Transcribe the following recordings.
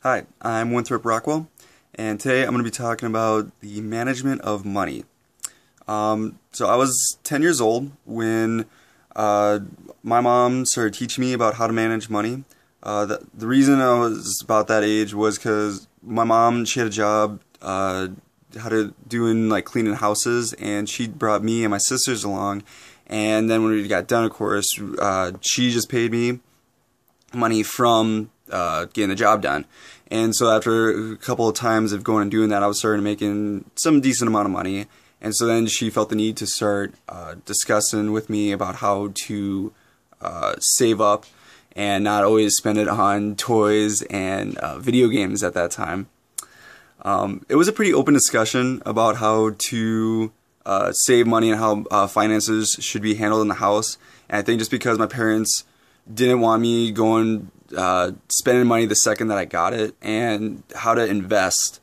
Hi, I'm Winthrop Rockwell, and today I'm going to be talking about the management of money. So I was 10 years old when my mom started teaching me about how to manage money. The reason I was about that age was because my mom, she had a job doing like cleaning houses, and she brought me and my sisters along. And then when we got done, of course, she just paid me money from getting the job done. And so after a couple of times of going and doing that, I was starting making some decent amount of money. And so then she felt the need to start discussing with me about how to save up and not always spend it on toys and video games at that time. It was a pretty open discussion about how to save money and how finances should be handled in the house. And I think just because my parents didn't want me going spending money the second that I got it, and how to invest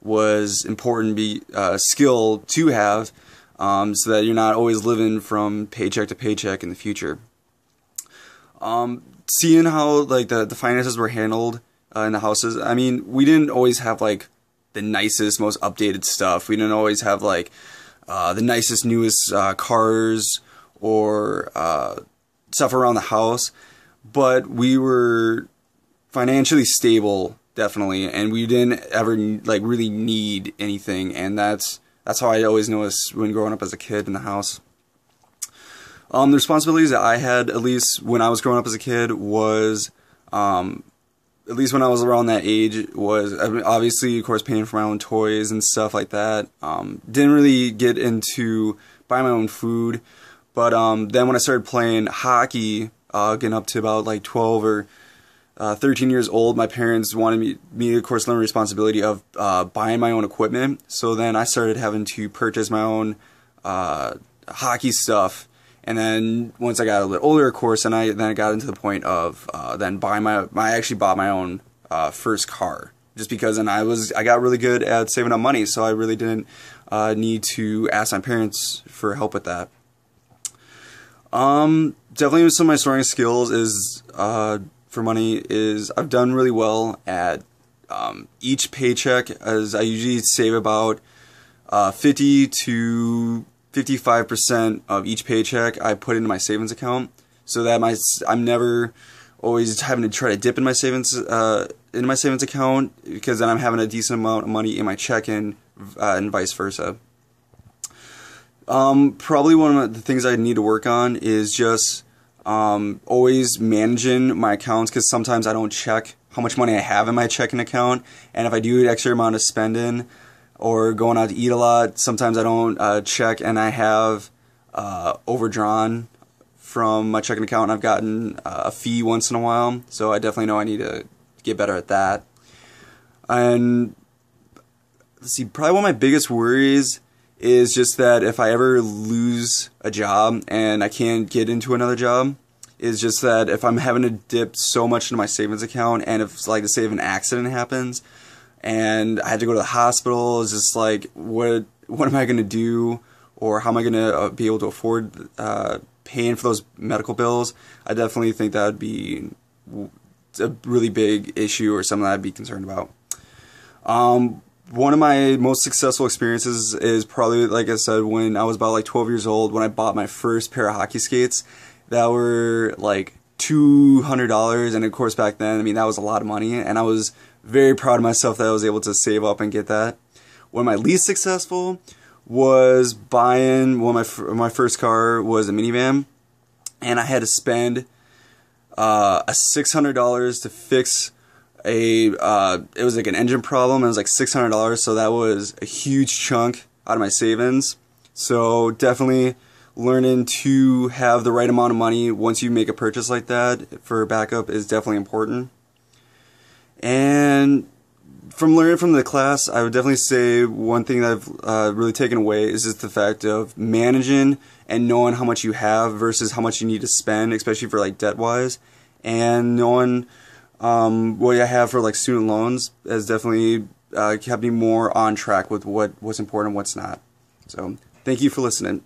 was important skill to have, so that you're not always living from paycheck to paycheck in the future. Seeing how like the finances were handled in the houses, I mean, we didn't always have like the nicest, most updated stuff. We didn't always have like the nicest, newest cars or stuff around the house, but we were financially stable, definitely, and we didn't ever like really need anything. And that's how I always noticed when growing up as a kid in the house. The responsibilities that I had, at least when I was growing up as a kid, was at least when I was around that age, was, I mean, obviously, of course, paying for my own toys and stuff like that. Didn't really get into buying my own food, but then when I started playing hockey, getting up to about like 12 or 13 years old, my parents wanted me of course, learn the responsibility of buying my own equipment. So then I started having to purchase my own hockey stuff. And then once I got a little older, of course, and I got into the point of then buying I actually bought my own first car, just because then I got really good at saving up money, so I really didn't need to ask my parents for help with that. Definitely some of my strongest skills is for money is I've done really well at each paycheck, as I usually save about 50 to 55% of each paycheck I put into my savings account, so that I'm never always having to try to dip in my savings account, because then I'm having a decent amount of money in my checking and vice versa. Probably one of the things I need to work on is just always managing my accounts, because sometimes I don't check how much money I have in my checking account, and if I do an extra amount of spending or going out to eat a lot, sometimes I don't check, and I have overdrawn from my checking account, and I've gotten a fee once in a while, so I definitely know I need to get better at that. And let's see, probably one of my biggest worries is just that if I ever lose a job and I can't get into another job, is just that if I'm having to dip so much into my savings account, and if, like, to say if an accident happens and I had to go to the hospital, it's just like, what am I going to do, or how am I going to be able to afford paying for those medical bills? I definitely think that would be a really big issue, or something that I'd be concerned about. One of my most successful experiences is probably, like I said, when I was about like 12 years old, when I bought my first pair of hockey skates that were like $200, and of course back then, I mean, that was a lot of money, and I was very proud of myself that I was able to save up and get that. One of my least successful was buying my first car was a minivan, and I had to spend a $600 to fix it was like an engine problem. It was like $600, so that was a huge chunk out of my savings. So definitely learning to have the right amount of money once you make a purchase like that for backup is definitely important. And from learning from the class, I would definitely say one thing that I've really taken away is just the fact of managing and knowing how much you have versus how much you need to spend, especially for like debt-wise, and knowing what I have for like student loans has definitely kept me more on track with what's important and what's not. So thank you for listening.